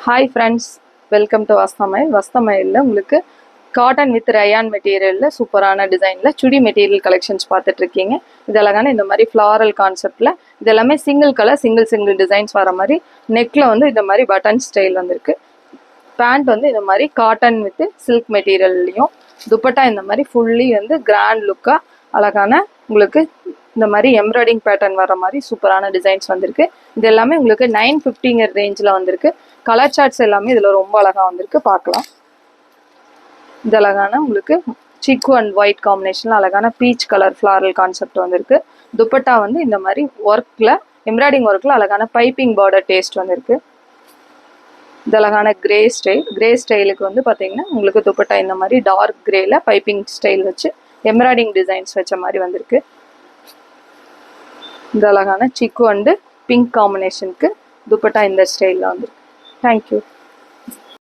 Hi friends, welcome to Vasthamayil. வஸ்தமயிலில் உங்களுக்கு cotton with rayon மெட்டீரியலில் சூப்பரான டிசைனில் சுடி மெட்டீரியல் கலெக்ஷன்ஸ் பார்த்துட்ருக்கீங்க. இது அழகான இந்த மாதிரி ஃப்ளாரல் கான்செப்டில் இது எல்லாமே சிங்கிள் கலர் சிங்கிள் டிசைன்ஸ் வர மாதிரி நெக்கில் வந்து இந்த மாதிரி பட்டன் ஸ்டைல் வந்திருக்கு. பேண்ட் வந்து இந்த மாதிரி காட்டன் வித் சில்க் மெட்டீரியல்லையும், துப்பட்டா இந்த மாதிரி ஃபுல்லி வந்து கிராண்ட் லுக்காக அழகான உங்களுக்கு இந்த மாதிரி எம்ப்ராய்டிங் பேட்டர்ன் வர மாதிரி சூப்பரான டிசைன்ஸ் வந்திருக்கு. இது எல்லாமே உங்களுக்கு 950 ரேஞ்சில் வந்திருக்கு. கலர் சார்ட்ஸ் எல்லாமே இதில் ரொம்ப அழகாக வந்திருக்கு, பார்க்கலாம். இது அழகான உங்களுக்கு சிக்கு அண்ட் ஒயிட் காம்பினேஷனில் அழகான பீச் கலர் ஃப்ளாரல் கான்செப்ட் வந்திருக்கு. துப்பட்டா வந்து இந்த மாதிரி ஒர்க்கில் எம்ப்ராய்டிங் ஒர்க்கில் அழகான பைப்பிங் பார்டர் டேஸ்ட் வந்திருக்கு. இது அழகான கிரே ஸ்டைலுக்கு வந்து பார்த்தீங்கன்னா உங்களுக்கு துப்பட்டா இந்த மாதிரி டார்க் கிரேல பைப்பிங் ஸ்டைல் வச்சு எம்ப்ராய்டிங் டிசைன்ஸ் வச்ச மாதிரி வந்திருக்கு. இந்த அழகான சிக்கு அண்டு பிங்க் காம்பினேஷனுக்கு துப்பட்டா இந்த ஸ்டைலில் வந்திருக்கு. தேங்க்யூ.